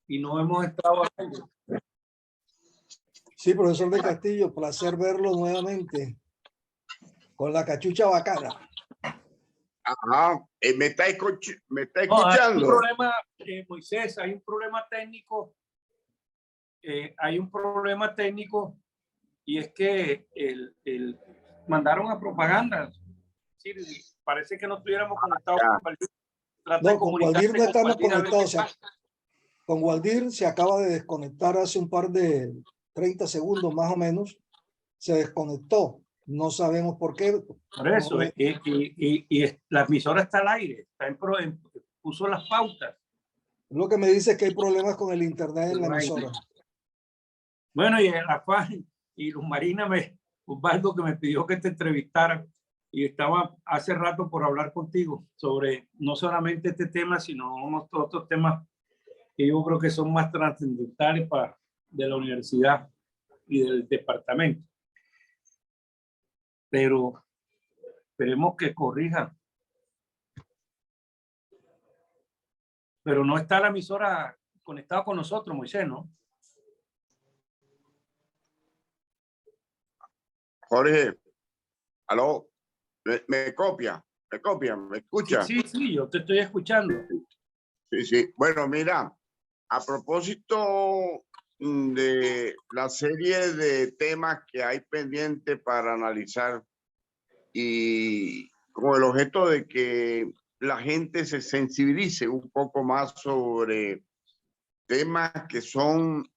y no hemos estado hablando. Sí, profesor de Castillo, placer verlo nuevamente con la cachucha bacana. Ajá, me está No, escuchando. hay un problema, Moisés, hay un problema técnico. Hay un problema técnico y es que mandaron a propaganda. Sí, parece que no estuviéramos conectados con Waldir. Trata de No, con Waldir no comunicarte estamos con Waldir a ver conectados. qué pasa. Con Waldir se acaba de desconectar hace un par de 30 segundos más o menos. Se desconectó. No sabemos por qué. Por eso, No, la emisora está al aire, puso las pautas. lo que me dice es que hay problemas con el internet en la emisora. Bueno, y Rafael y Luz Marina, Osvaldo, que me pidió que te entrevistara y estaba hace rato por hablar contigo sobre no solamente este tema, sino unos otros temas que yo creo que son más trascendentales de la universidad y del departamento. Pero esperemos que corrijan. Pero no está la emisora conectada con nosotros, Moisés, ¿no? Jorge, aló, me copia, me escucha. Sí, yo te estoy escuchando. Sí. Bueno, mira, a propósito de la serie de temas que hay pendiente para analizar y con el objeto de que la gente se sensibilice un poco más sobre temas que son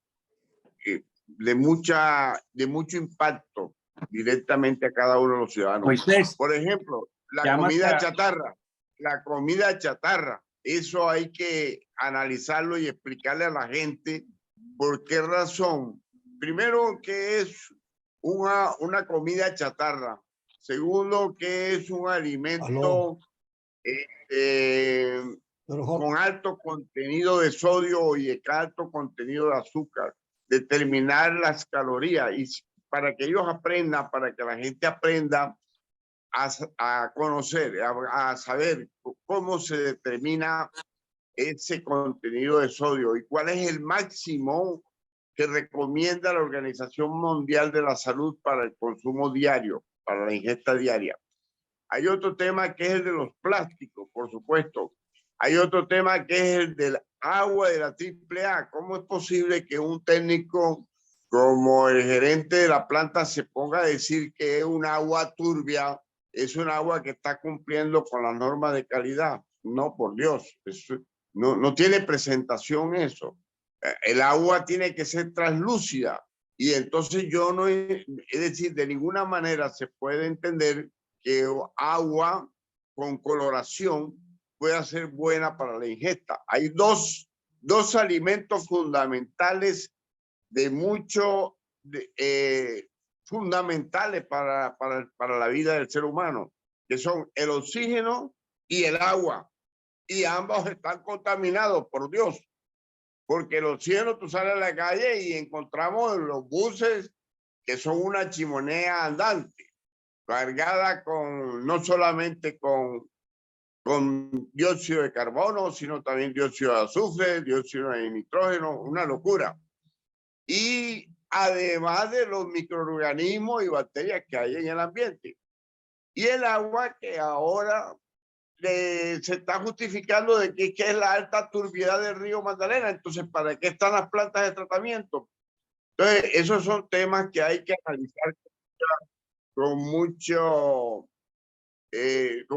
de mucho impacto directamente a cada uno de los ciudadanos. Moisés, por ejemplo, la comida chatarra, eso hay que analizarlo y explicarle a la gente por qué razón. Primero, ¿qué es una comida chatarra? Segundo, ¿qué es un alimento con alto contenido de sodio y alto contenido de azúcar? Determinar las calorías y para que ellos aprendan, para que la gente aprenda a conocer, a saber cómo se determina ese contenido de sodio y cuál es el máximo que recomienda la Organización Mundial de la Salud para el consumo diario, para la ingesta diaria. Hay otro tema que es el de los plásticos, por supuesto. Hay otro tema que es el del agua de la AAA. ¿Cómo es posible que un técnico como el gerente de la planta se ponga a decir que es un agua turbia, es un agua que está cumpliendo con las normas de calidad? No, por Dios, no tiene presentación eso. El agua tiene que ser translúcida y entonces es decir, de ninguna manera se puede entender que agua con coloración pueda ser buena para la ingesta. Hay dos alimentos fundamentales fundamentales para la vida del ser humano, que son el oxígeno y el agua. Y ambos están contaminados, por Dios. Porque el oxígeno, tú sales a la calle y encontramos los buses que son una chimenea andante, cargada no solamente con dióxido de carbono, sino también dióxido de azufre, dióxido de nitrógeno, una locura. Y además de los microorganismos y bacterias que hay en el ambiente. Y el agua que ahora se está justificando de que es la alta turbiedad del río Magdalena. Entonces, ¿para qué están las plantas de tratamiento? Entonces, esos son temas que hay que analizar con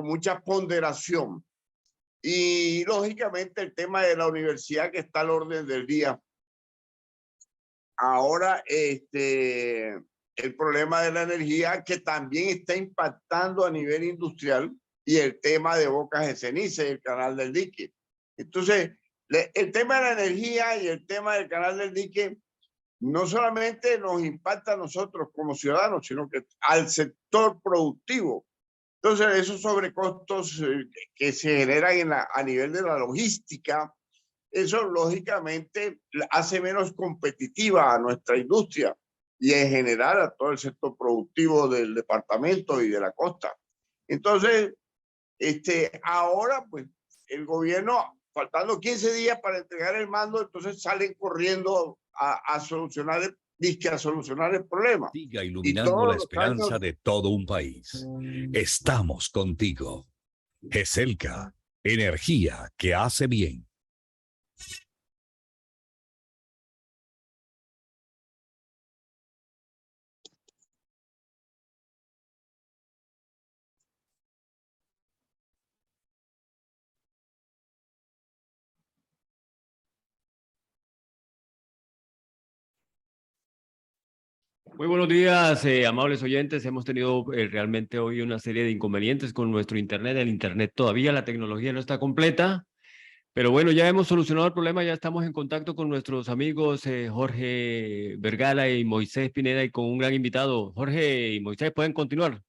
mucha ponderación. Y lógicamente el tema de la universidad que está al orden del día. Ahora, el problema de la energía que también está impactando a nivel industrial y el tema de Bocas de Ceniza y el canal del dique. Entonces, el tema de la energía y el tema del canal del dique no solamente nos impacta a nosotros como ciudadanos, sino que al sector productivo. Entonces, esos sobrecostos que se generan a nivel de la logística, eso lógicamente hace menos competitiva a nuestra industria y en general a todo el sector productivo del departamento y de la costa. Entonces, ahora pues el gobierno faltando 15 días para entregar el mando, entonces salen corriendo a solucionar el problema. Siga Y iluminando todos la los esperanza años, de todo un país. Estamos contigo. GESELCA, energía que hace bien. Muy buenos días, amables oyentes. Hemos tenido realmente hoy una serie de inconvenientes con nuestro internet. El internet todavía, la tecnología no está completa, pero bueno, ya hemos solucionado el problema. Ya estamos en contacto con nuestros amigos Jorge Vergara y Moisés Pineda y con un gran invitado. Jorge y Moisés, pueden continuar.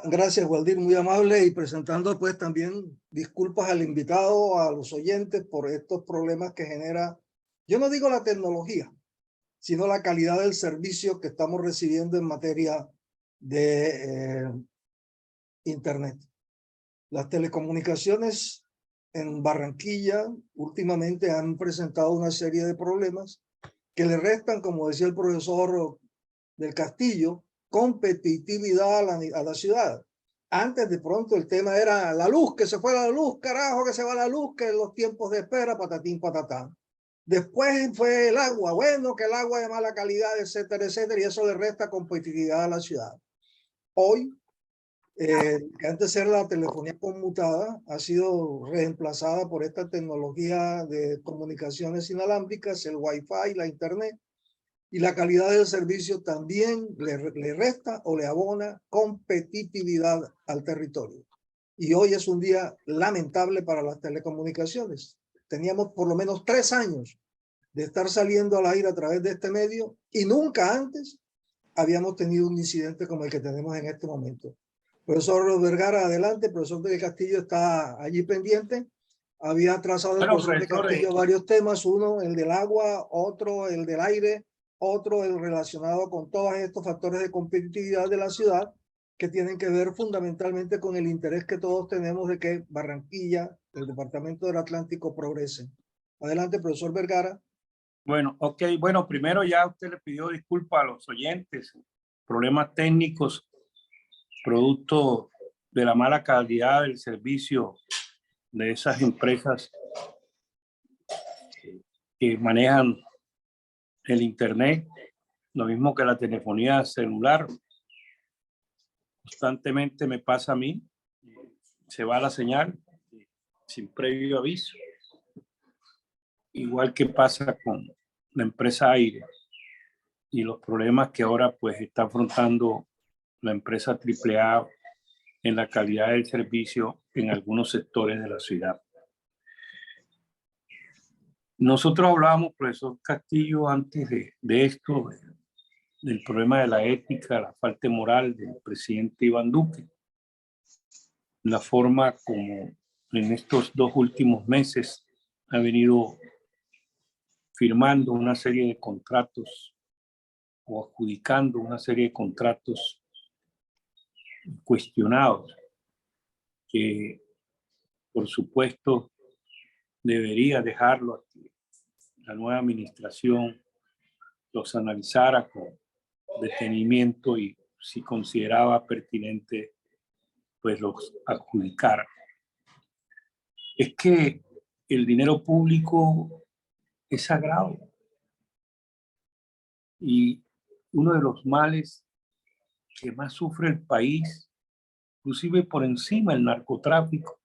Gracias, Waldir, muy amable, y presentando pues también disculpas al invitado, a los oyentes por estos problemas que genera, yo no digo la tecnología, sino la calidad del servicio que estamos recibiendo en materia de Internet. Las telecomunicaciones en Barranquilla últimamente han presentado una serie de problemas que le restan, como decía el profesor del Castillo, competitividad a la ciudad. Antes de pronto el tema era la luz, que se fue la luz, carajo, que se va la luz, que los tiempos de espera, patatín, patatán. Después fue el agua, bueno, que el agua de mala calidad, etcétera, etcétera, y eso le resta competitividad a la ciudad. Hoy, que antes era la telefonía conmutada, ha sido reemplazada por esta tecnología de comunicaciones inalámbricas, el Wi-Fi, la Internet, y la calidad del servicio también le resta o le abona competitividad al territorio. Y hoy es un día lamentable para las telecomunicaciones. Teníamos por lo menos 3 años de estar saliendo al aire a través de este medio y nunca antes habíamos tenido un incidente como el que tenemos en este momento. Profesor Vergara, adelante. Profesor del Castillo está allí pendiente. Había trazado el profesor del Castillo varios temas, uno el del agua, otro el del aire, otro el relacionado con todos estos factores de competitividad de la ciudad que tienen que ver fundamentalmente con el interés que todos tenemos de que Barranquilla, el departamento del Atlántico, progrese. Adelante, profesor Vergara. Bueno, ok. Bueno, primero ya usted le pidió disculpas a los oyentes. Problemas técnicos, producto de la mala calidad del servicio de esas empresas que manejan el internet, lo mismo que la telefonía celular. Constantemente me pasa a mí, se va la señal sin previo aviso, igual que pasa con la empresa Aire y los problemas que ahora pues está afrontando la empresa AAA en la calidad del servicio en algunos sectores de la ciudad. Nosotros hablábamos, profesor Castillo, antes de esto, del problema de la ética, la falta moral del presidente Iván Duque, la forma como en estos 2 últimos meses ha venido firmando una serie de contratos o adjudicando una serie de contratos cuestionados que, por supuesto, debería dejarlo a que la nueva administración los analizara con detenimiento y, si consideraba pertinente, pues los adjudicara. Es que el dinero público es sagrado y uno de los males que más sufre el país, inclusive por encima del narcotráfico,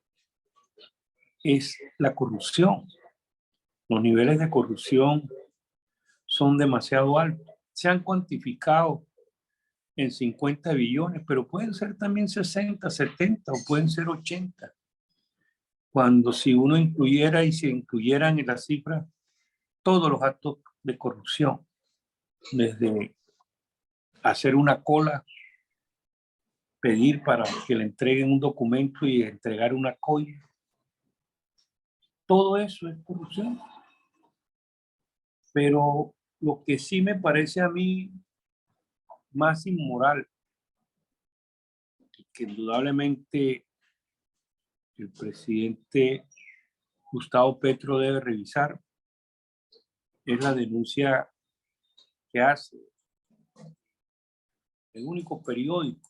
es la corrupción. Los niveles de corrupción son demasiado altos. Se han cuantificado en 50 billones, pero pueden ser también 60, 70 o pueden ser 80. Cuando si uno incluyera y se incluyeran en la cifra todos los actos de corrupción, desde hacer una cola, pedir para que le entreguen un documento y entregar una coima, todo eso es corrupción. Pero lo que sí me parece a mí más inmoral que indudablemente el presidente Gustavo Petro debe revisar es la denuncia que hace el único periódico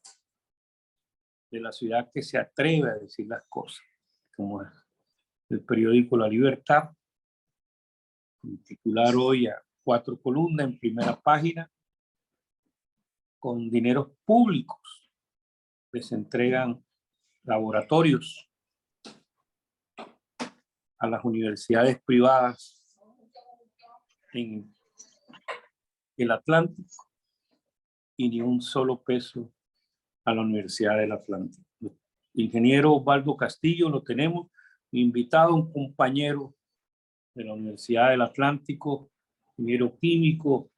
de la ciudad que se atreve a decir las cosas, como es el periódico La Libertad, titular hoy a 4 columnas en primera página, con dineros públicos les entregan laboratorios a las universidades privadas en el Atlántico y ni un solo peso a la Universidad del Atlántico. El ingeniero Osvaldo Castillo lo tenemos invitado, un compañero de la Universidad del Atlántico, ingeniero químico,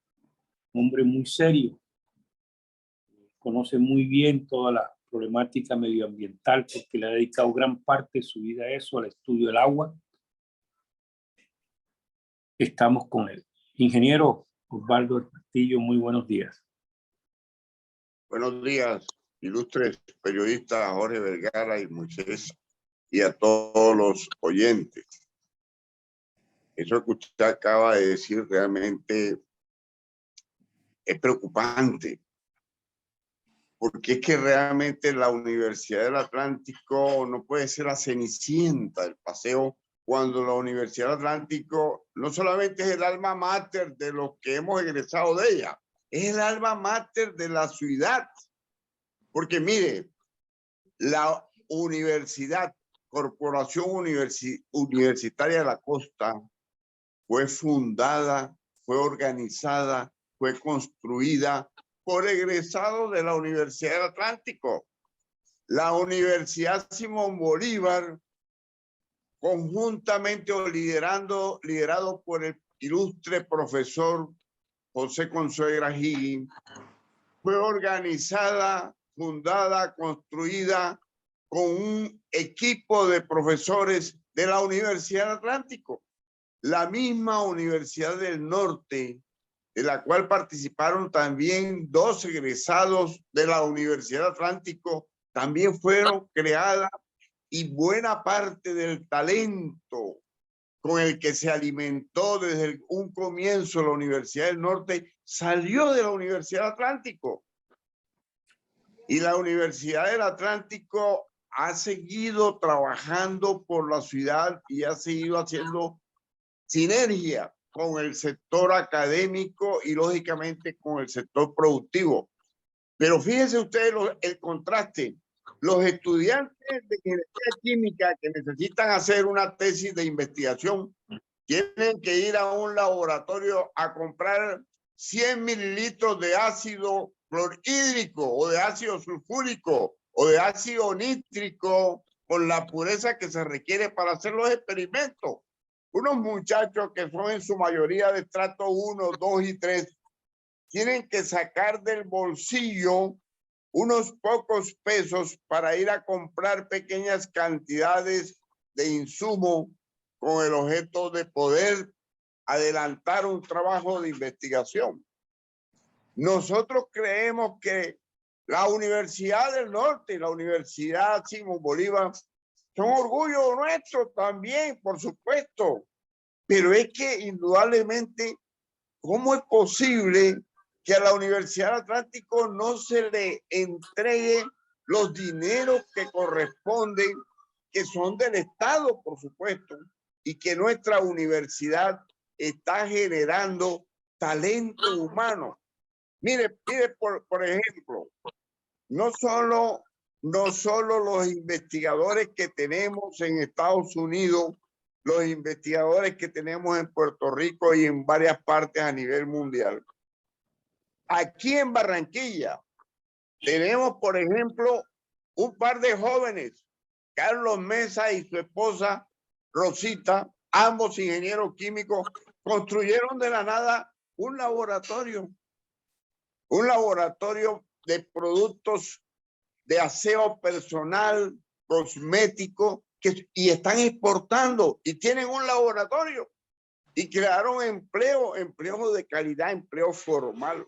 hombre muy serio, conoce muy bien toda la problemática medioambiental porque le ha dedicado gran parte de su vida a eso, al estudio del agua. Estamos con él. Ingeniero Osvaldo Castillo, muy buenos días. Buenos días, ilustres periodistas Jorge Vergara y Moisés, y a todos los oyentes. Eso que usted acaba de decir realmente es preocupante, porque es que realmente la Universidad del Atlántico no puede ser la cenicienta del paseo, cuando la Universidad del Atlántico no solamente es el alma mater de los que hemos egresado de ella, es el alma mater de la ciudad. Porque mire, la universidad, Corporación Universitaria de la Costa, fue fundada, fue organizada, fue construida por egresados de la Universidad del Atlántico. La Universidad Simón Bolívar, conjuntamente o liderado por el ilustre profesor José Consuegra Higgins, fue organizada, fundada, construida con un equipo de profesores de la Universidad del Atlántico. La misma Universidad del Norte, de la cual participaron también 2 egresados de la Universidad del Atlántico, también fueron creadas, y buena parte del talento con el que se alimentó desde un comienzo la Universidad del Norte salió de la Universidad del Atlántico. Y la Universidad del Atlántico ha seguido trabajando por la ciudad y ha seguido haciendo sinergia con el sector académico y lógicamente con el sector productivo. Pero fíjense ustedes el contraste. Los estudiantes de ingeniería química que necesitan hacer una tesis de investigación tienen que ir a un laboratorio a comprar 100 mililitros de ácido clorhídrico o de ácido sulfúrico o de ácido nítrico con la pureza que se requiere para hacer los experimentos. Unos muchachos que son en su mayoría de estrato 1, 2 y 3 tienen que sacar del bolsillo unos pocos pesos para ir a comprar pequeñas cantidades de insumo con el objeto de poder adelantar un trabajo de investigación. Nosotros creemos que la Universidad del Norte y la Universidad Simón Bolívar son orgullo nuestro también, por supuesto, pero es que indudablemente, ¿cómo es posible que a la Universidad del Atlántico no se le entregue los dineros que corresponden, que son del Estado, por supuesto, y que nuestra universidad está generando talento humano? Mire por ejemplo, no solo los investigadores que tenemos en Estados Unidos, los investigadores que tenemos en Puerto Rico y en varias partes a nivel mundial. Aquí en Barranquilla tenemos, por ejemplo, un par de jóvenes, Carlos Mesa y su esposa Rosita, ambos ingenieros químicos, construyeron de la nada un laboratorio de productos de aseo personal, cosmético, y están exportando y tienen un laboratorio y crearon empleo de calidad, empleo formal.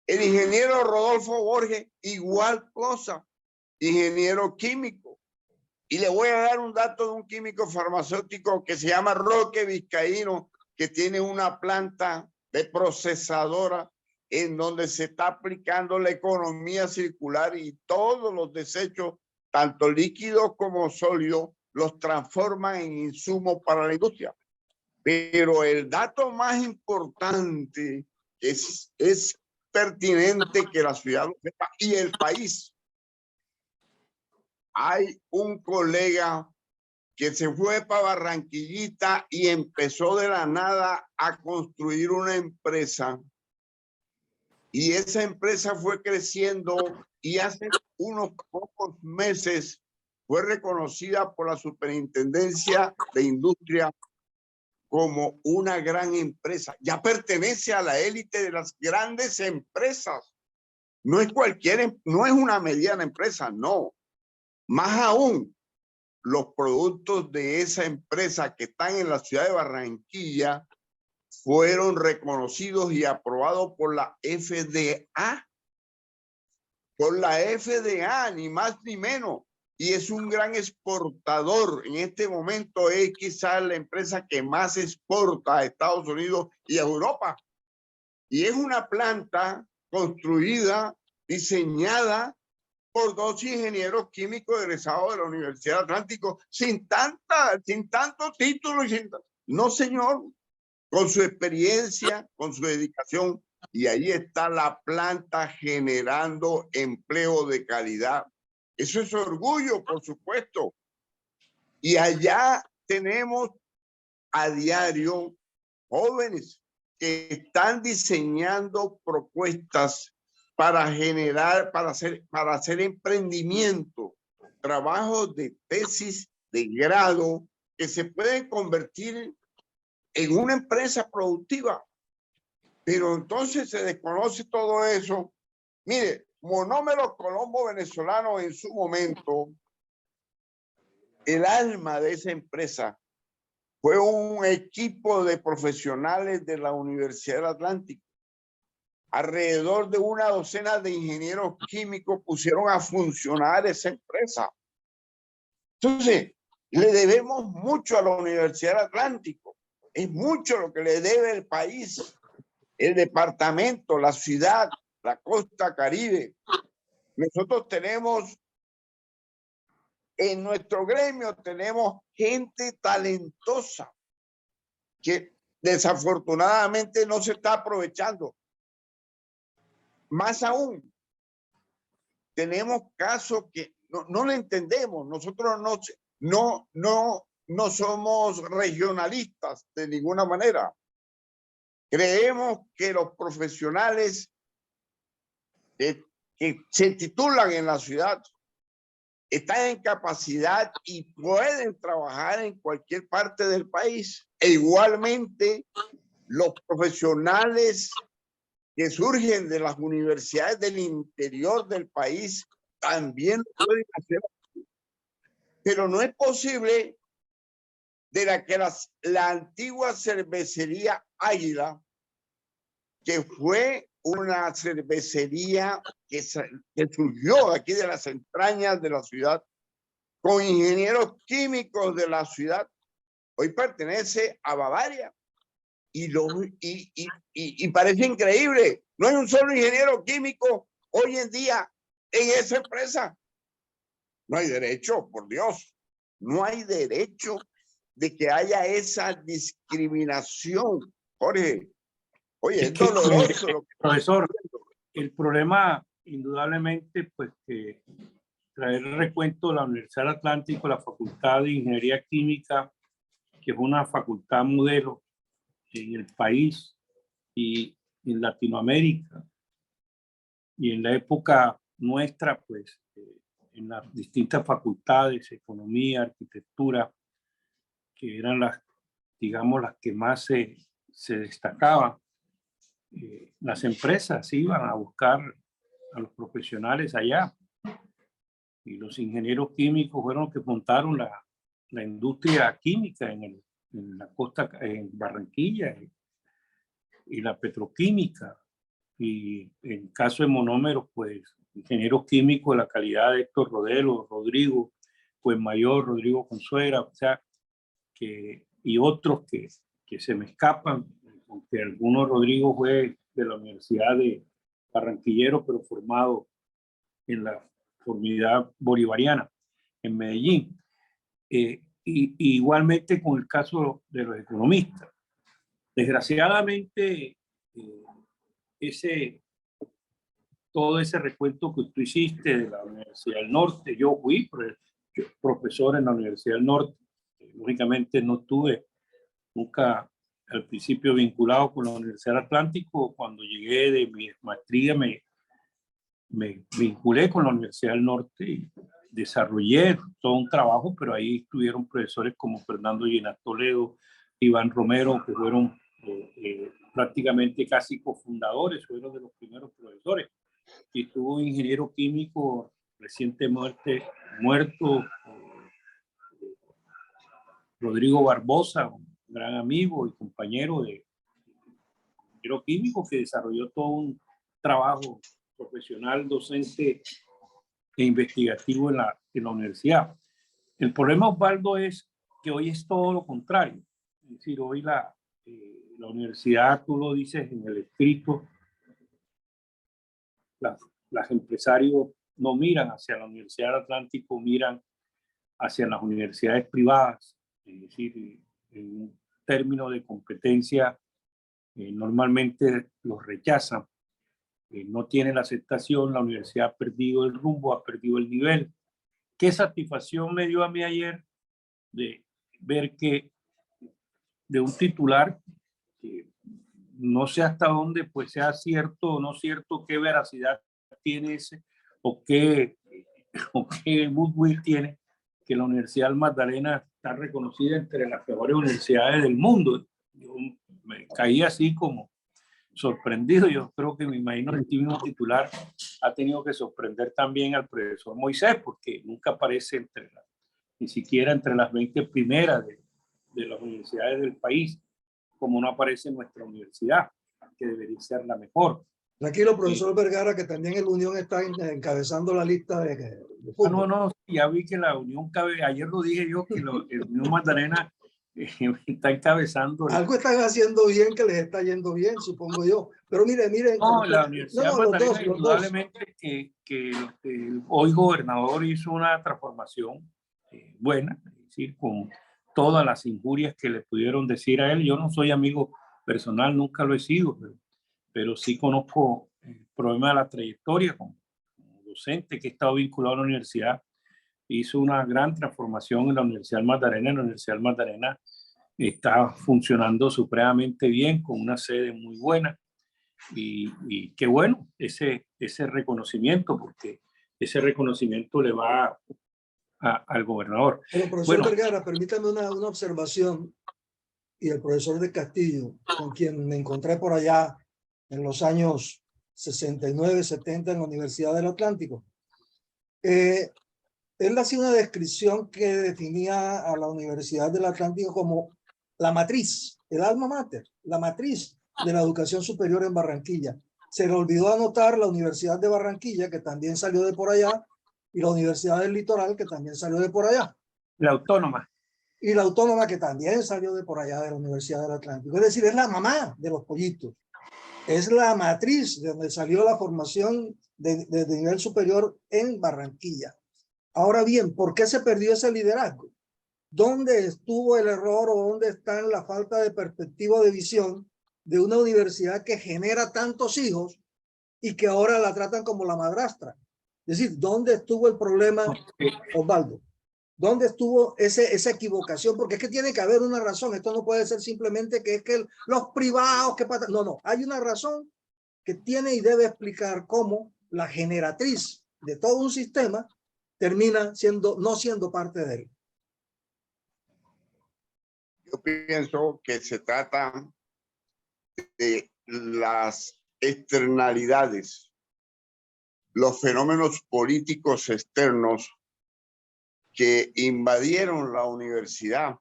El ingeniero Rodolfo Borges, igual cosa. ingeniero químico. Y le voy a dar un dato de un químico farmacéutico que se llama Roque Vizcaíno, que tiene una planta de procesadora en donde se está aplicando la economía circular y todos los desechos, tanto líquidos como sólidos, los transforman en insumos para la industria. Pero el dato más importante es pertinente que la ciudad lo sepa y el país. Hay un colega que se fue para Barranquillita y empezó de la nada a construir una empresa. Y esa empresa fue creciendo y hace unos pocos meses fue reconocida por la Superintendencia de Industria como una gran empresa. Ya pertenece a la élite de las grandes empresas. No es no es una mediana empresa, no. Más aún, los productos de esa empresa que están en la ciudad de Barranquilla fueron reconocidos y aprobados por la FDA. Por la FDA, ni más ni menos. Y es un gran exportador. En este momento es quizás la empresa que más exporta a Estados Unidos y a Europa. Y es una planta construida, diseñada por 2 ingenieros químicos egresados de la Universidad del Atlántico, sin tantos títulos. No, señor, con su experiencia, con su dedicación. Y ahí está la planta generando empleo de calidad. Eso es orgullo, por supuesto. Y allá tenemos a diario jóvenes que están diseñando propuestas para generar, para hacer emprendimiento, trabajos de tesis de grado que se pueden convertir en una empresa productiva. Pero entonces se desconoce todo eso. Mire, Monómeros Colombo venezolano en su momento, el alma de esa empresa fue un equipo de profesionales de la Universidad del Atlántico. Alrededor de una docena de ingenieros químicos pusieron a funcionar esa empresa. Entonces, le debemos mucho a la Universidad del Atlántico. Es mucho lo que le debe el país, el departamento, la ciudad, la costa Caribe. Nosotros tenemos, en nuestro gremio tenemos gente talentosa que desafortunadamente no se está aprovechando. Más aún, tenemos casos que no lo entendemos. Nosotros no somos regionalistas de ninguna manera. Creemos que los profesionales que se titulan en la ciudad están en capacidad y pueden trabajar en cualquier parte del país. E igualmente, los profesionales que surgen de las universidades del interior del país también lo pueden hacer. Pero no es posible de la antigua cervecería Águila, que fue una cervecería que surgió aquí de las entrañas de la ciudad, con ingenieros químicos de la ciudad, hoy pertenece a Bavaria. Y parece increíble, no hay un solo ingeniero químico hoy en día en esa empresa. No hay derecho, por Dios, no hay derecho de que haya esa discriminación, Jorge. Oye, es doloroso lo que... Profesor, el problema indudablemente, pues que traer el recuento de la Universidad del Atlántico, la Facultad de Ingeniería Química, que es una facultad modelo en el país y en Latinoamérica, y en la época nuestra, pues en las distintas facultades, economía, arquitectura, que eran las, digamos, las que más se destacaban. Las empresas iban a buscar a los profesionales allá y los ingenieros químicos fueron los que montaron la industria química en la costa, en Barranquilla, y la petroquímica. Y en caso de monómeros, pues ingenieros químicos de la calidad de Héctor Rodelo, Rodrigo Mayor, Rodrigo Consuegra, o sea, y otros que se me escapan, aunque algunos Rodrigo fue de la Universidad de Barranquillero, pero formado en la Unidad Bolivariana en Medellín. Y igualmente con el caso de los economistas. Desgraciadamente, todo ese recuento que tú hiciste de la Universidad del Norte, yo fui profesor en la Universidad del Norte, lógicamente no estuve nunca al principio vinculado con la Universidad del Atlántico. Cuando llegué de mi maestría me vinculé con la Universidad del Norte y desarrollé todo un trabajo, pero ahí estuvieron profesores como Fernando Llenas Toledo, Iván Romero, que fueron prácticamente casi cofundadores, fueron de los primeros profesores. Y estuvo un ingeniero químico recientemente muerto, Rodrigo Barbosa, un gran amigo y compañero de ingeniero químico que desarrolló todo un trabajo profesional, docente e investigativo en la universidad. El problema, Osvaldo, es que hoy es todo lo contrario. Es decir, hoy la universidad, tú lo dices en el escrito, los empresarios no miran hacia la Universidad del Atlántico, miran hacia las universidades privadas. Es decir, en un término de competencia, normalmente los rechazan. No tiene la aceptación, la universidad ha perdido el rumbo, ha perdido el nivel. Qué satisfacción me dio a mí ayer de ver que de un titular, que no sé hasta dónde pues sea cierto o no cierto, qué veracidad tiene ese o qué goodwill tiene, que la Universidad del Magdalena está reconocida entre las mejores universidades del mundo. Yo me caí así como sorprendido. Yo creo que me imagino que el mismo titular ha tenido que sorprender también al profesor Moisés, porque nunca aparece ni siquiera entre las 20 primeras de las universidades del país, como no aparece en nuestra universidad, que debería ser la mejor. Tranquilo, profesor Vergara, que también el Unión está encabezando la lista de fútbol. No, ya vi que la Unión ayer lo dije yo, que el Unión Magdalena está encabezando. Algo están haciendo bien que les está yendo bien, supongo yo. Pero miren. No, la Universidad Magdalena, indudablemente que hoy gobernador hizo una transformación buena, es decir, con todas las injurias que le pudieron decir a él. Yo no soy amigo personal, nunca lo he sido, pero sí conozco el problema de la trayectoria como docente que he estado vinculado a la universidad. Hizo una gran transformación en la Universidad del Magdalena. La Universidad del Magdalena está funcionando supremamente bien, con una sede muy buena. Y qué bueno ese reconocimiento, porque ese reconocimiento le va al gobernador. Pero profesor Vergara, permítame una observación, y el profesor de Castillo, con quien me encontré por allá en los años 69, 70 en la Universidad del Atlántico. Él hacía una descripción que definía a la Universidad del Atlántico como la matriz, el alma mater, la matriz de la educación superior en Barranquilla. Se le olvidó anotar la Universidad de Barranquilla, que también salió de por allá, y la Universidad del Litoral, que también salió de por allá. La Autónoma. Y la Autónoma, que también salió de por allá, de la Universidad del Atlántico. Es decir, es la mamá de los pollitos. Es la matriz de donde salió la formación de nivel superior en Barranquilla. Ahora bien, ¿por qué se perdió ese liderazgo? ¿Dónde estuvo el error o dónde está la falta de perspectiva de visión de una universidad que genera tantos hijos y que ahora la tratan como la madrastra? Es decir, ¿dónde estuvo el problema, Osvaldo? ¿Dónde estuvo esa equivocación? Porque es que tiene que haber una razón. Esto no puede ser simplemente que es que los privados, que no, hay una razón que tiene y debe explicar cómo la generatriz de todo un sistema termina no siendo parte de él. Yo pienso que se trata de las externalidades, los fenómenos políticos externos que invadieron la universidad,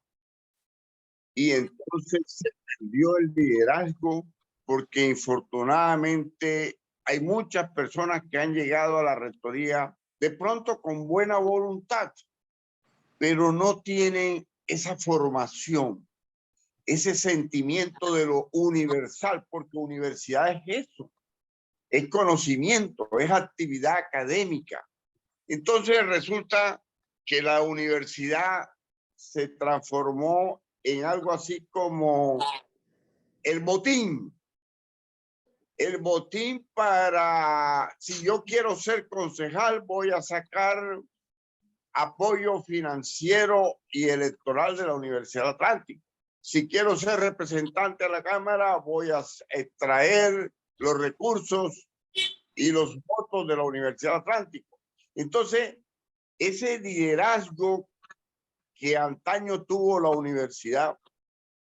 y entonces se perdió el liderazgo porque infortunadamente hay muchas personas que han llegado a la rectoría de pronto con buena voluntad, pero no tienen esa formación, ese sentimiento de lo universal, porque universidad es eso, es conocimiento, es actividad académica. Entonces resulta que la universidad se transformó en algo así como el botín. El botín para, si yo quiero ser concejal, voy a sacar apoyo financiero y electoral de la Universidad Atlántica. Si quiero ser representante de la Cámara, voy a extraer los recursos y los votos de la Universidad Atlántica. Entonces, ese liderazgo que antaño tuvo la universidad,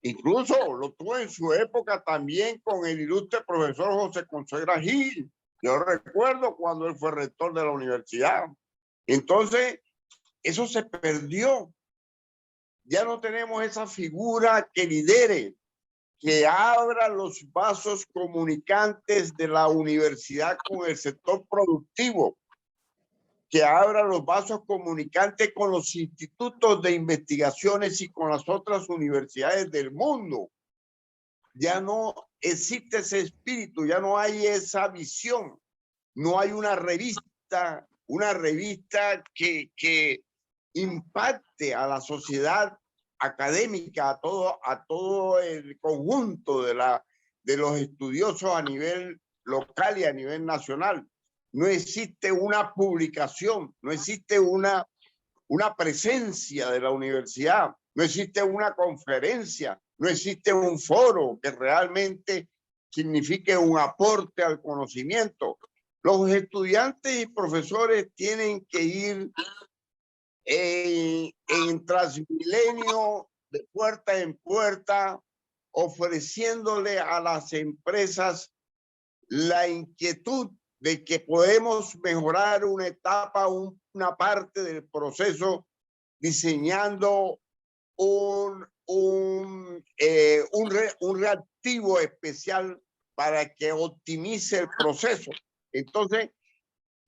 incluso lo tuvo en su época también con el ilustre profesor José Consuegra Gil. Yo recuerdo cuando él fue rector de la universidad. Entonces, eso se perdió. Ya no tenemos esa figura que lidere, que abra los vasos comunicantes de la universidad con el sector productivo, que abra los vasos comunicantes con los institutos de investigaciones y con las otras universidades del mundo. Ya no existe ese espíritu, ya no hay esa visión, no hay una revista que impacte a la sociedad académica, a todo el conjunto de los estudiosos a nivel local y a nivel nacional. No existe una publicación, no existe una presencia de la universidad, no existe una conferencia, no existe un foro que realmente signifique un aporte al conocimiento. Los estudiantes y profesores tienen que ir en Transmilenio, de puerta en puerta, ofreciéndole a las empresas la inquietud de que podemos mejorar una etapa, una parte del proceso, diseñando un reactivo especial para que optimice el proceso. Entonces,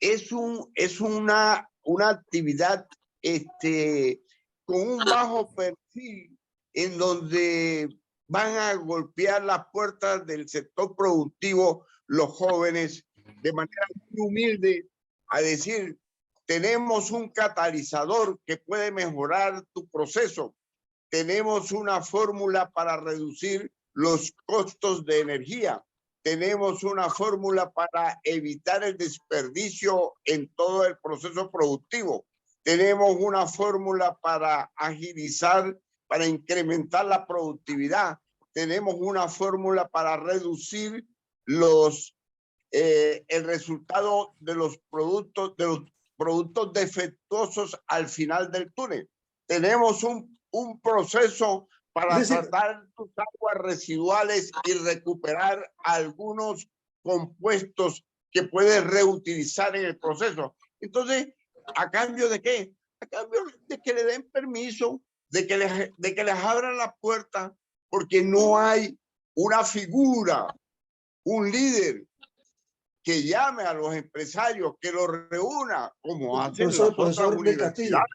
es una actividad con un bajo perfil en donde van a golpear las puertas del sector productivo los jóvenes de manera muy humilde a decir, tenemos un catalizador que puede mejorar tu proceso, tenemos una fórmula para reducir los costos de energía, tenemos una fórmula para evitar el desperdicio en todo el proceso productivo, tenemos una fórmula para agilizar, para incrementar la productividad, tenemos una fórmula para reducir el resultado de los productos defectuosos al final del túnel. Tenemos un proceso para tratar tus aguas residuales y recuperar algunos compuestos que puedes reutilizar en el proceso. Entonces, ¿a cambio de qué? A cambio de que le den permiso, de que les abran la puerta, porque no hay una figura, un líder que llame a los empresarios, que los reúna, como hacen las otras universidades.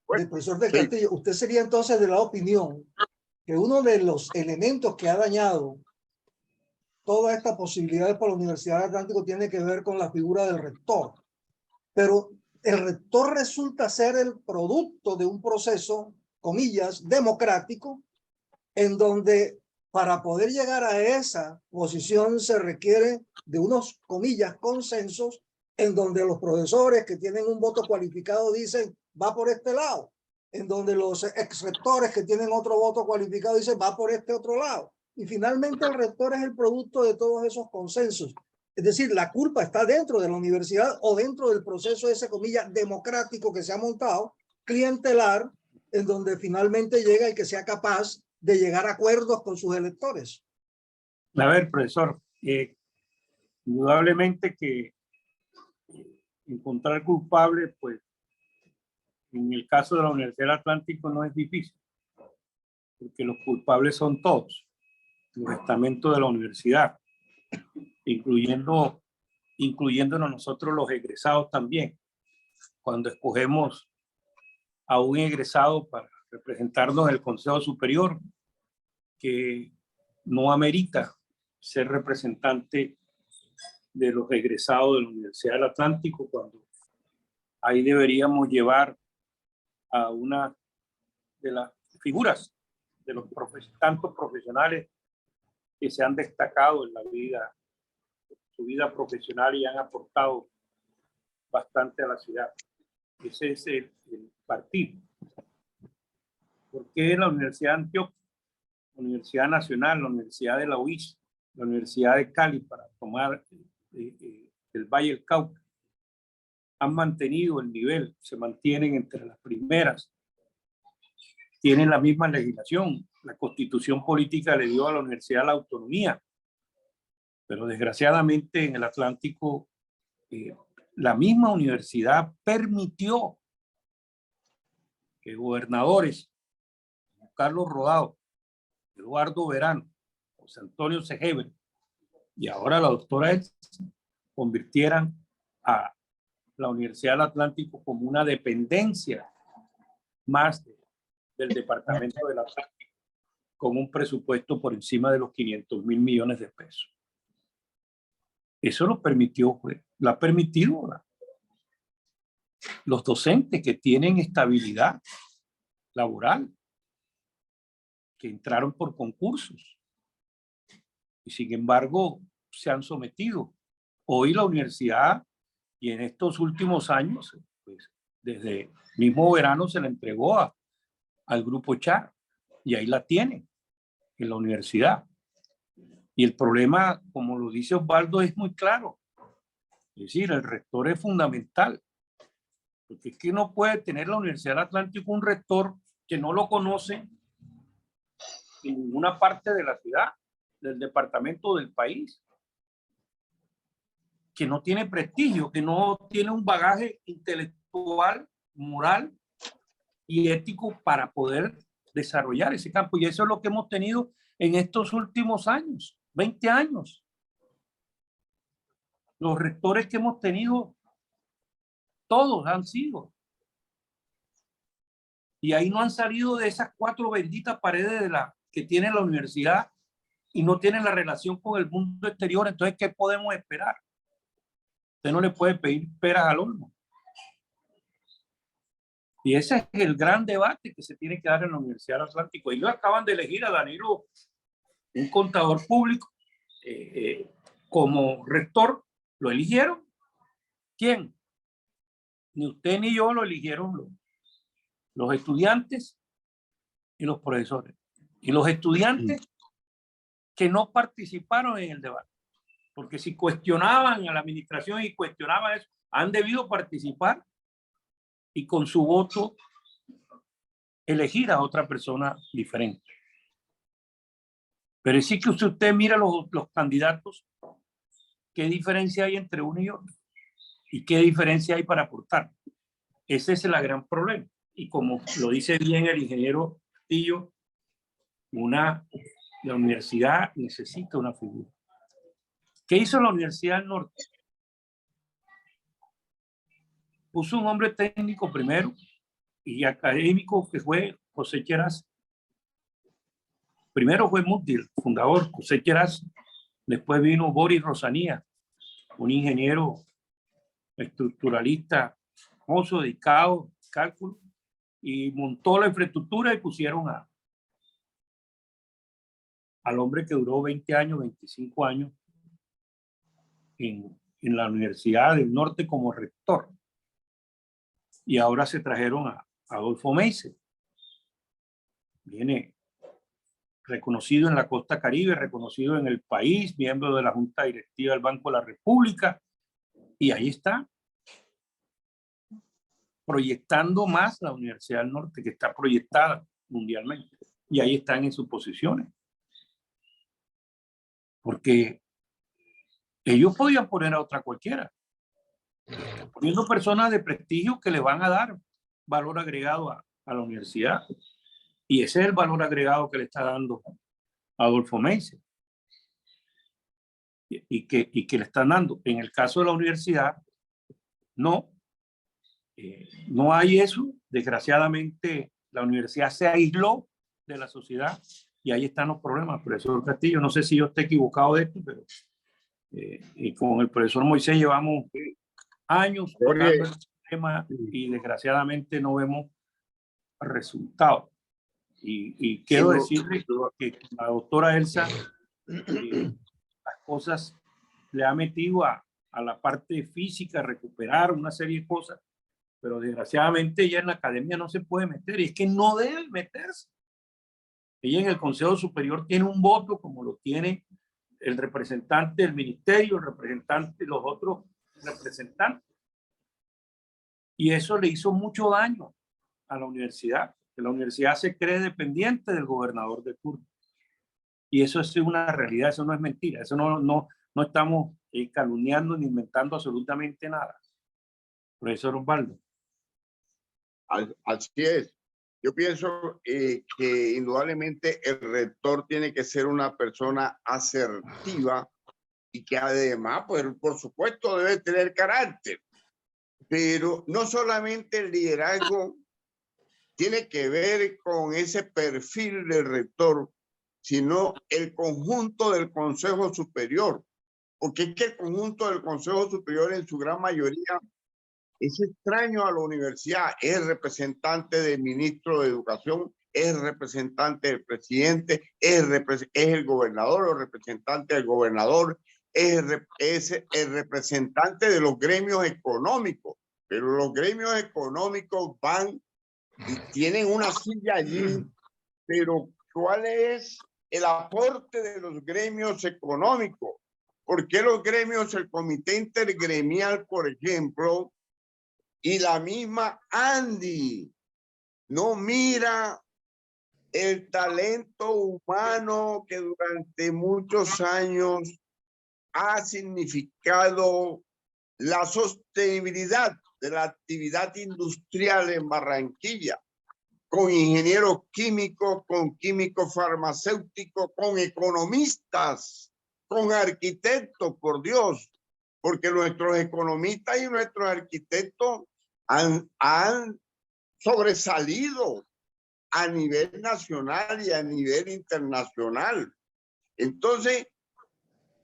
Profesor del Castillo, usted sería entonces de la opinión que uno de los elementos que ha dañado todas estas posibilidades para la Universidad del Atlántico tiene que ver con la figura del rector. Pero el rector resulta ser el producto de un proceso, comillas, democrático, en donde para poder llegar a esa posición se requiere de unos, comillas, consensos, en donde los profesores que tienen un voto cualificado dicen, va por este lado, en donde los exrectores que tienen otro voto cualificado dicen, va por este otro lado. Y finalmente el rector es el producto de todos esos consensos. Es decir, la culpa está dentro de la universidad o dentro del proceso ese, comillas, democrático que se ha montado, clientelar, en donde finalmente llega el que sea capaz de llegar a acuerdos con sus electores. A ver, profesor, indudablemente que encontrar culpables, pues, en el caso de la Universidad del Atlántico no es difícil, porque los culpables son todos, los estamentos de la universidad, incluyendo incluyéndonos nosotros los egresados también. Cuando escogemos a un egresado para representarnos en el Consejo Superior, que no amerita ser representante de los egresados de la Universidad del Atlántico, cuando ahí deberíamos llevar a una de las figuras de los tantos profesionales que se han destacado en la vida, su vida profesional, y han aportado bastante a la ciudad. Ese es el partido. ¿Por qué la Universidad de Antioquia, la Universidad Nacional, la Universidad de la UIS, la Universidad de Cali, para tomar el Valle del Cauca, han mantenido el nivel, se mantienen entre las primeras, tienen la misma legislación? La Constitución política le dio a la universidad la autonomía, pero desgraciadamente en el Atlántico la misma universidad permitió que gobernadores como Carlos Rodado, Eduardo Verano, José Antonio Segebre y ahora la doctora Elsa convirtieran a la Universidad del Atlántico como una dependencia más del Departamento del Atlántico, con un presupuesto por encima de los 500.000 millones de pesos. Eso lo permitió, lo ha permitido los docentes que tienen estabilidad laboral, que entraron por concursos y sin embargo se han sometido. Hoy la universidad, y en estos últimos años, pues, desde mismo verano se la entregó al Grupo Char, y ahí la tienen en la universidad. Y el problema, como lo dice Osvaldo, es muy claro. Es decir, el rector es fundamental, porque es que no puede tener la Universidad del Atlántico un rector que no lo conoce en ninguna parte de la ciudad, del departamento, del país, que no tiene prestigio, que no tiene un bagaje intelectual, moral y ético para poder desarrollar ese campo. Y eso es lo que hemos tenido en estos últimos años, 20 años. Los rectores que hemos tenido, todos han sido. Y ahí no han salido de esas 4 benditas paredes que tiene la universidad y no tienen la relación con el mundo exterior. Entonces, ¿qué podemos esperar? Usted no le puede pedir peras al olmo. Y ese es el gran debate que se tiene que dar en la Universidad del Atlántico. Ellos acaban de elegir a Danilo, un contador público, como rector. ¿Lo eligieron? ¿Quién? Ni usted ni yo, lo eligieron los estudiantes y los profesores. Y los estudiantes que no participaron en el debate. Porque si cuestionaban a la administración y cuestionaban eso, han debido participar y con su voto elegir a otra persona diferente. Pero sí que usted mira los candidatos, qué diferencia hay entre uno y otro y qué diferencia hay para aportar. Ese es el gran problema. Y como lo dice bien el ingeniero Castillo, la universidad necesita una figura. ¿Qué hizo la Universidad del Norte? Puso un hombre técnico primero y académico, que fue José Cheraz. Primero fue Muti, el fundador, José Cheraz. Después vino Boris Rosanía, un ingeniero estructuralista, famoso, dedicado al cálculo, y montó la infraestructura y pusieron al hombre que duró 20 años, 25 años en la Universidad del Norte como rector. Y ahora se trajeron a Adolfo Meise. Viene reconocido en la costa Caribe, reconocido en el país, miembro de la Junta Directiva del Banco de la República, y ahí está, proyectando más la Universidad del Norte, que está proyectada mundialmente, y ahí están en sus posiciones. Porque ellos podían poner a otra cualquiera, poniendo personas de prestigio que le van a dar valor agregado a la universidad. Y ese es el valor agregado que le está dando Adolfo Meise. y que le están dando. En el caso de la universidad, no. No hay eso. Desgraciadamente, la universidad se aisló de la sociedad y ahí están los problemas. Profesor Castillo, no sé si yo esté equivocado de esto, pero y con el profesor Moisés llevamos años tocando el tema y desgraciadamente no vemos resultados. Y quiero decirle que la doctora Elsa las cosas le ha metido a la parte física, recuperar una serie de cosas, pero desgraciadamente ella en la academia no se puede meter, y es que no debe meterse. Ella en el Consejo Superior tiene un voto como lo tiene el representante del ministerio, el representante, los otros representantes. Y eso le hizo mucho daño a la universidad, que la universidad se cree dependiente del gobernador de turno. Y eso es una realidad, eso no es mentira, eso no estamos calumniando ni inventando absolutamente nada. Profesor Osvaldo. Así es. Yo pienso que indudablemente el rector tiene que ser una persona asertiva y que además, pues, por supuesto, debe tener carácter. Pero no solamente el liderazgo tiene que ver con ese perfil del rector, sino el conjunto del Consejo Superior. Porque es que el conjunto del Consejo Superior en su gran mayoría es extraño a la universidad, es el representante del ministro de Educación, es el representante del presidente, es el gobernador o representante del gobernador, es el representante de los gremios económicos, pero los gremios económicos van y tienen una silla allí, pero ¿cuál es el aporte de los gremios económicos? ¿Por qué los gremios, el comité intergremial, por ejemplo, y la misma Andy no mira el talento humano que durante muchos años ha significado la sostenibilidad de la actividad industrial en Barranquilla, con ingenieros químicos, con químicos farmacéuticos, con economistas, con arquitectos, por Dios, porque nuestros economistas y nuestros arquitectos han sobresalido a nivel nacional y a nivel internacional. Entonces,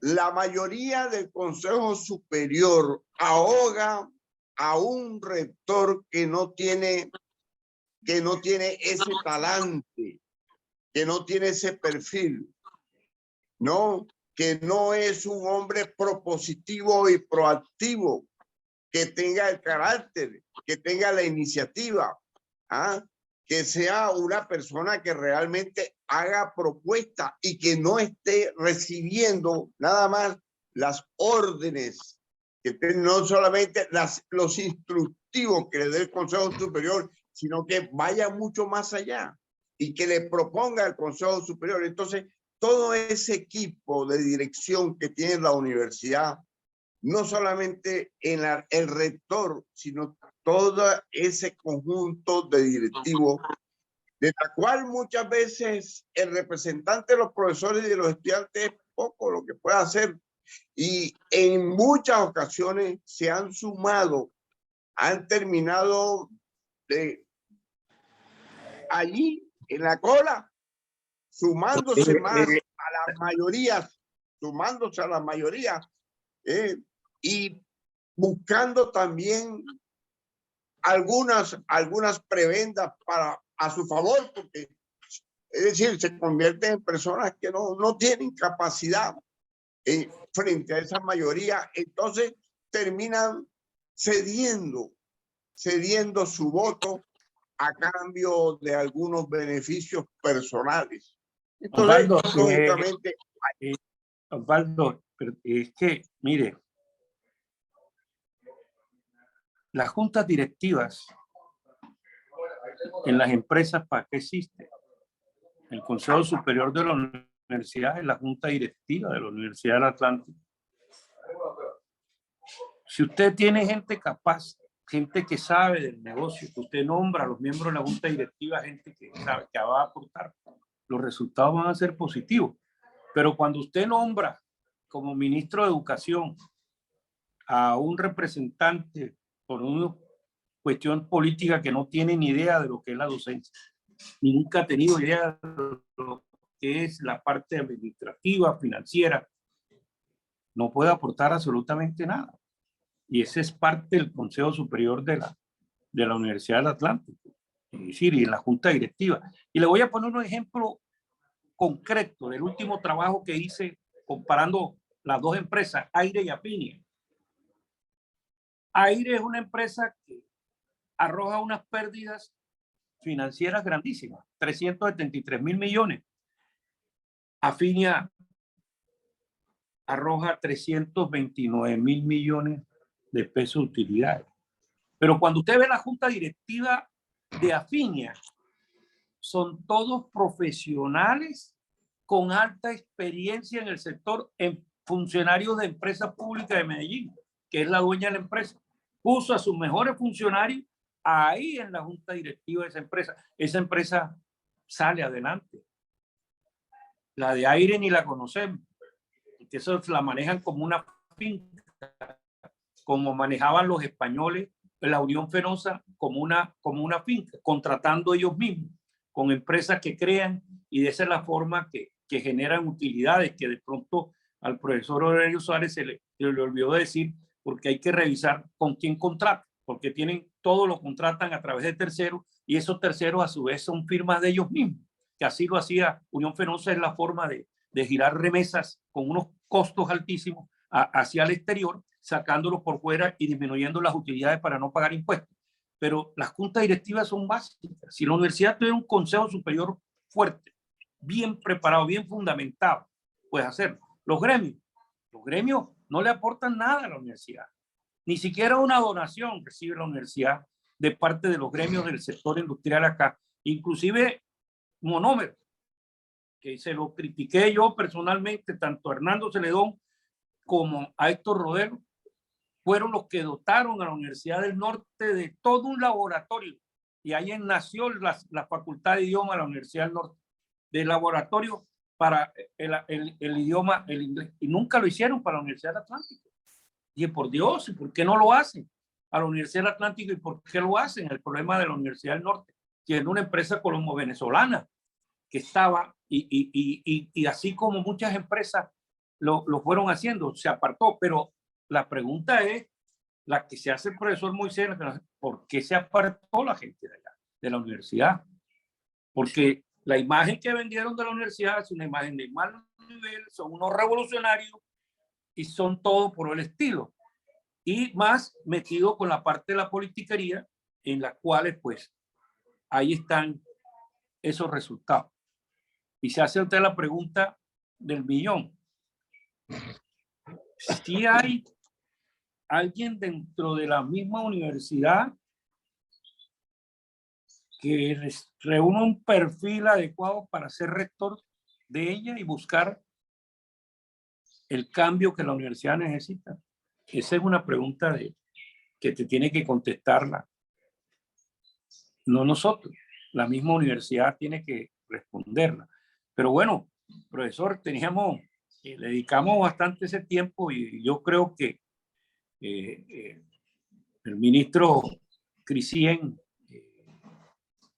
la mayoría del Consejo Superior ahoga a un rector que no tiene ese talante, que no tiene ese perfil, ¿no? Que no es un hombre propositivo y proactivo, que tenga el carácter, que tenga la iniciativa, que sea una persona que realmente haga propuesta y que no esté recibiendo nada más las órdenes, que no solamente los instructivos que le dé el Consejo Superior, sino que vaya mucho más allá y que le proponga al Consejo Superior. Entonces, todo ese equipo de dirección que tiene la universidad, no solamente el rector, sino todo ese conjunto de directivos, de la cual muchas veces el representante de los profesores y de los estudiantes es poco lo que puede hacer. Y en muchas ocasiones se han sumado, han terminado allí en la cola, sumándose más a las mayorías, y buscando también algunas prebendas a su favor, porque es decir, se convierten en personas que no tienen capacidad frente a esa mayoría, entonces terminan cediendo su voto a cambio de algunos beneficios personales. Entonces, lógicamente, Osvaldo, es que, mire, las juntas directivas en las empresas, ¿para qué existen? El Consejo Superior de la Universidad es la junta directiva de la Universidad del Atlántico. Si usted tiene gente capaz, gente que sabe del negocio, que usted nombra a los miembros de la junta directiva, gente que sabe que va a aportar, los resultados van a ser positivos. Pero cuando usted nombra como ministro de Educación a un representante por una cuestión política que no tiene ni idea de lo que es la docencia, ni nunca ha tenido idea de lo que es la parte administrativa, financiera, no puede aportar absolutamente nada. Y ese es parte del Consejo Superior de la Universidad del Atlántico, es decir, y en la Junta Directiva. Y le voy a poner un ejemplo concreto del último trabajo que hice comparando las dos empresas, Aire y Afinia. Aire es una empresa que arroja unas pérdidas financieras grandísimas, 373.000 millones. Afinia arroja 329.000 millones de pesos de utilidades. Pero cuando usted ve la junta directiva de Afinia, son todos profesionales con alta experiencia en el sector, en funcionarios de empresas públicas de Medellín, que es la dueña de la empresa. Puso a sus mejores funcionarios ahí en la junta directiva de esa empresa. Esa empresa sale adelante. La de Aire ni la conocemos. Que eso la manejan como una finca, como manejaban los españoles la Unión Fenosa como una finca, contratando ellos mismos con empresas que crean, y de esa es la forma que generan utilidades, que de pronto al profesor Aurelio Suárez se le olvidó decir, porque hay que revisar con quién contrata, porque todo lo contratan a través de terceros, y esos terceros a su vez son firmas de ellos mismos, que así lo hacía Unión Fenosa. Es la forma de girar remesas con unos costos altísimos hacia el exterior, sacándolos por fuera y disminuyendo las utilidades para no pagar impuestos. Pero las juntas directivas son básicas. Si la universidad tiene un consejo superior fuerte, bien preparado, bien fundamentado, puede hacerlo. Los gremios no le aportan nada a la universidad. Ni siquiera una donación recibe la universidad de parte de los gremios del sector industrial acá. Inclusive Monómero, que se lo critiqué yo personalmente, tanto a Hernando Celedón como a Héctor Rodero, fueron los que dotaron a la Universidad del Norte de todo un laboratorio. Y ahí nació la Facultad de Idioma de la Universidad del Norte, de laboratorio para el idioma, el inglés. Y nunca lo hicieron para la Universidad del Atlántico. Y por Dios, ¿y por qué no lo hacen a la Universidad del Atlántico? ¿Y por qué lo hacen? El problema de la Universidad del Norte, que es una empresa colombo-venezolana que estaba, y así como muchas empresas lo fueron haciendo, se apartó. Pero la pregunta es la que se hace el profesor Moisés: ¿por qué se apartó la gente de allá, de la universidad? Porque la imagen que vendieron de la universidad es una imagen de mal nivel, son unos revolucionarios y son todo por el estilo, y más metido con la parte de la politiquería, en la cual pues ahí están esos resultados. Y se hace usted la pregunta del millón. Si hay alguien dentro de la misma universidad que reúne un perfil adecuado para ser rector de ella y buscar el cambio que la universidad necesita. Esa es una pregunta que te tiene que contestarla, no nosotros. La misma universidad tiene que responderla. Pero bueno, profesor, le dedicamos bastante ese tiempo, y yo creo que el ministro Crisien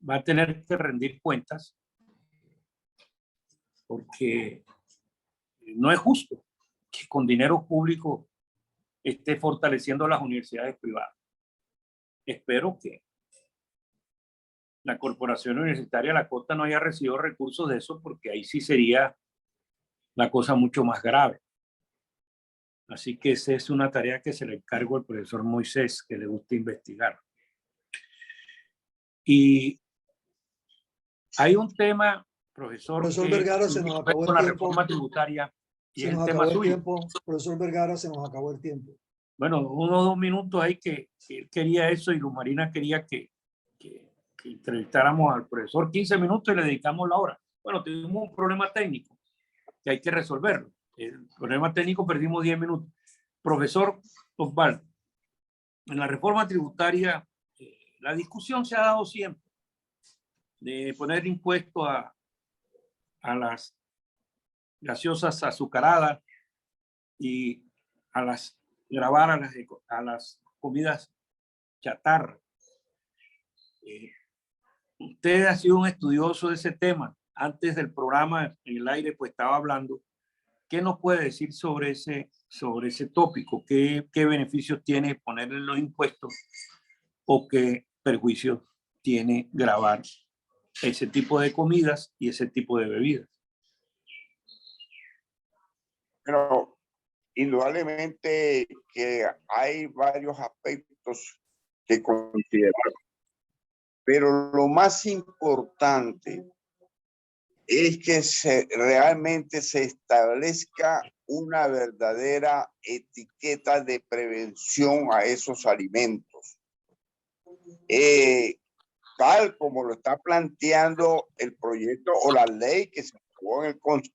va a tener que rendir cuentas, porque no es justo que con dinero público esté fortaleciendo las universidades privadas. Espero que la Corporación Universitaria de la Costa no haya recibido recursos de eso, porque ahí sí sería la cosa mucho más grave. Así que esa es una tarea que se le encargo al profesor Moisés, que le gusta investigar. Y hay un tema, profesor Vergara, se nos acabó con el la tiempo. reforma tributaria, y Se el nos tema acabó el suyo. tiempo. Profesor Vergara, se nos acabó el tiempo. Bueno, unos 2 minutos ahí que él quería eso, y Luz Marina quería que entrevistáramos al profesor 15 minutos y le dedicamos la hora. Bueno, tuvimos un problema técnico que hay que resolverlo. El problema técnico, perdimos 10 minutos. Profesor Osvaldo, en la reforma tributaria, la discusión se ha dado siempre de poner impuesto a las gaseosas azucaradas, y grabar a las comidas chatarra. Usted ha sido un estudioso de ese tema. Antes del programa en el aire, pues estaba hablando. ¿Qué nos puede decir sobre ese tópico? ¿Qué beneficios tiene ponerle los impuestos o qué perjuicios tiene grabar ese tipo de comidas y ese tipo de bebidas? Pero indudablemente que hay varios aspectos que considerar, pero lo más importante es que realmente se establezca una verdadera etiqueta de prevención a esos alimentos. Tal como lo está planteando el proyecto o la ley que se aprobó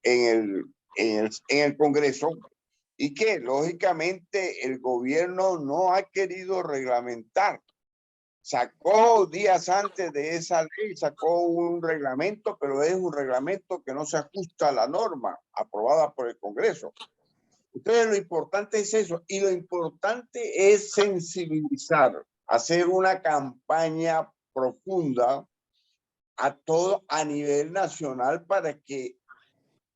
en el Congreso, y que lógicamente el gobierno no ha querido reglamentar. Sacó días antes de esa ley, sacó un reglamento, pero es un reglamento que no se ajusta a la norma aprobada por el Congreso. Entonces lo importante es eso, y lo importante es sensibilizar, hacer una campaña profunda a nivel nacional para que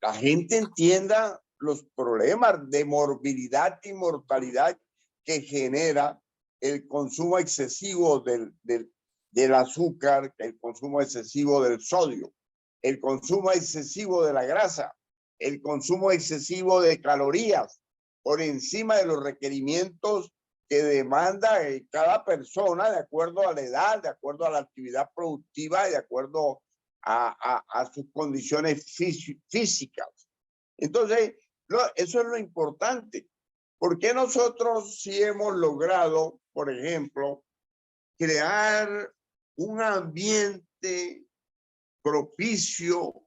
la gente entienda los problemas de morbilidad y mortalidad que genera el consumo excesivo del azúcar, el consumo excesivo del sodio, el consumo excesivo de la grasa, el consumo excesivo de calorías por encima de los requerimientos que demanda cada persona de acuerdo a la edad, de acuerdo a la actividad productiva y de acuerdo a sus condiciones físicas. Entonces, eso es lo importante. ¿Por qué nosotros sí hemos logrado, por ejemplo, crear un ambiente propicio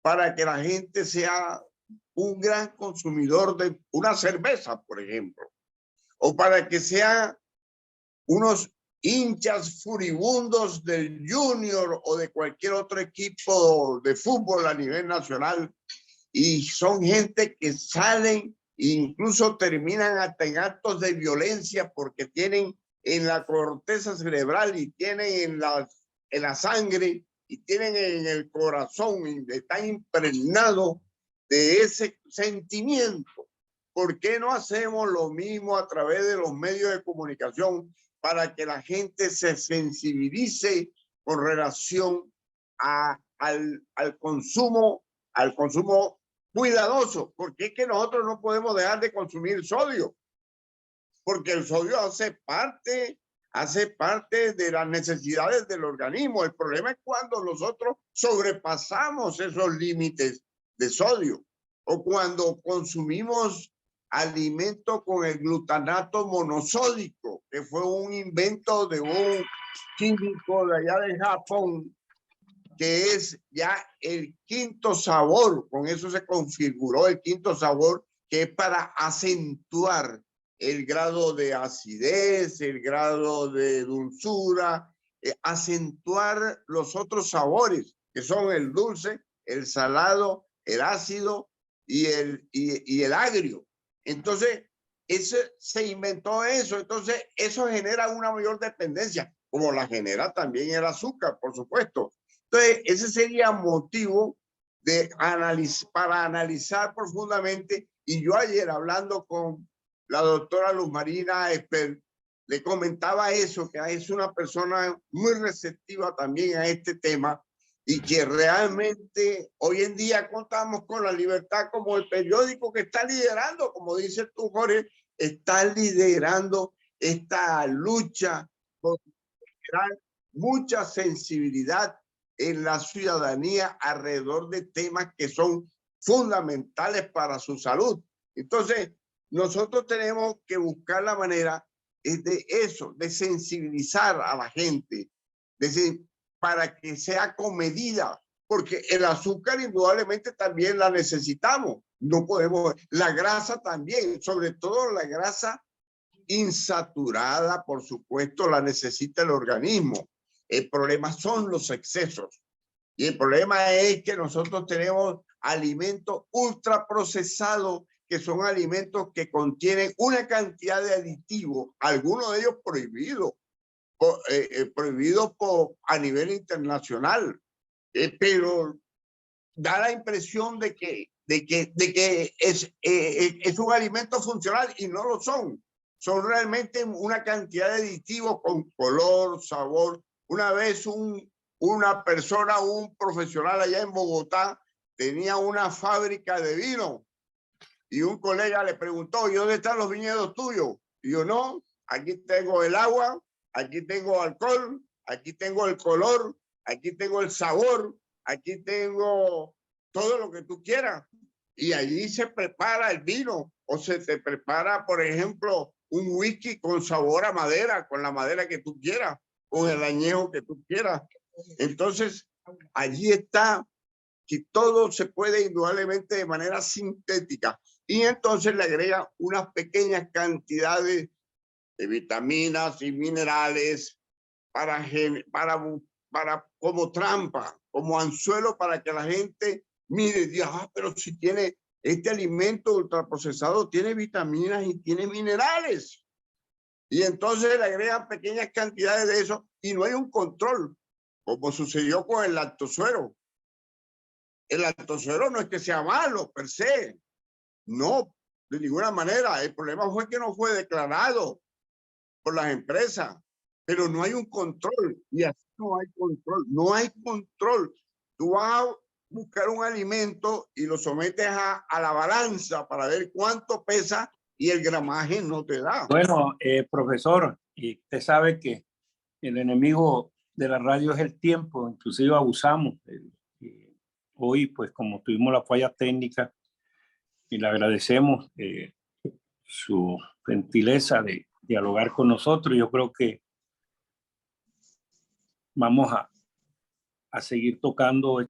para que la gente sea un gran consumidor de una cerveza, por ejemplo, o para que sean unos hinchas furibundos del Junior o de cualquier otro equipo de fútbol a nivel nacional, y son gente que salen e incluso terminan hasta en actos de violencia porque tienen en la corteza cerebral y tienen en la sangre y tienen en el corazón, y están impregnados de ese sentimiento. ¿Por qué no hacemos lo mismo a través de los medios de comunicación para que la gente se sensibilice con relación al consumo cuidadoso? Porque es que nosotros no podemos dejar de consumir sodio, porque el sodio hace parte de las necesidades del organismo. El problema es cuando nosotros sobrepasamos esos límites de sodio, o cuando consumimos alimento con el glutanato monosódico, que fue un invento de un químico de allá de Japón, que es ya el quinto sabor. Con eso se configuró el quinto sabor, que es para acentuar el grado de acidez, el grado de dulzura, acentuar los otros sabores, que son el dulce, el salado, el ácido y el agrio. Entonces, se inventó eso. Entonces, eso genera una mayor dependencia, como la genera también el azúcar, por supuesto. Entonces, ese sería motivo para analizar profundamente. Y yo ayer, hablando con la doctora Luz Marina Esper, le comentaba eso, que es una persona muy receptiva también a este tema, y que realmente hoy en día contamos con la libertad, como el periódico que está liderando, como dices tú, Jorge, está liderando esta lucha por generar mucha sensibilidad en la ciudadanía alrededor de temas que son fundamentales para su salud. Entonces, nosotros tenemos que buscar la manera de eso, de sensibilizar a la gente, para que sea comedida, porque el azúcar indudablemente también la necesitamos. No podemos, la grasa también, sobre todo la grasa insaturada, por supuesto, la necesita el organismo. El problema son los excesos. Y el problema es que nosotros tenemos alimentos ultraprocesados que son alimentos que contienen una cantidad de aditivos, algunos de ellos prohibidos, a nivel internacional, pero da la impresión de que es un alimento funcional y no lo son. Son realmente una cantidad de aditivos con color, sabor. Una vez una persona, un profesional allá en Bogotá, tenía una fábrica de vino y un colega le preguntó, ¿y dónde están los viñedos tuyos? Y yo, no, aquí tengo el agua, aquí tengo alcohol, aquí tengo el color, aquí tengo el sabor, aquí tengo todo lo que tú quieras. Y allí se prepara el vino o se te prepara, por ejemplo, un whisky con sabor a madera, con la madera que tú quieras, con el añejo que tú quieras. Entonces, allí está que todo se puede indudablemente de manera sintética. Y entonces le agrega unas pequeñas cantidades de vitaminas y minerales como trampa, como anzuelo para que la gente mire y diga, pero si tiene este alimento ultraprocesado, tiene vitaminas y tiene minerales. Y entonces le agregan pequeñas cantidades de eso y no hay un control, como sucedió con el lactosuero. El lactosuero no es que sea malo per se, no, de ninguna manera. El problema fue que no fue declarado por las empresas, pero no hay un control y así no hay control, no hay control. Tú vas a buscar un alimento y lo sometes a la balanza para ver cuánto pesa y el gramaje no te da. Bueno, profesor, y usted sabe que el enemigo de la radio es el tiempo, inclusive abusamos. Hoy, pues como tuvimos la falla técnica y le agradecemos su gentileza de dialogar con nosotros, yo creo que vamos a seguir tocando.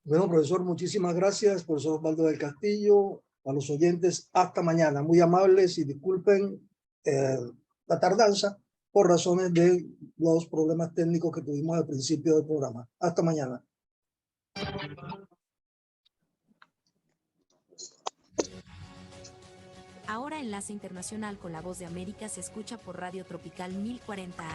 Bueno, profesor, muchísimas gracias, profesor Osvaldo del Castillo. A los oyentes, hasta mañana. Muy amables y disculpen la tardanza por razones de los problemas técnicos que tuvimos al principio del programa. Hasta mañana. Ahora Enlace Internacional con la Voz de América se escucha por Radio Tropical 1040 AM.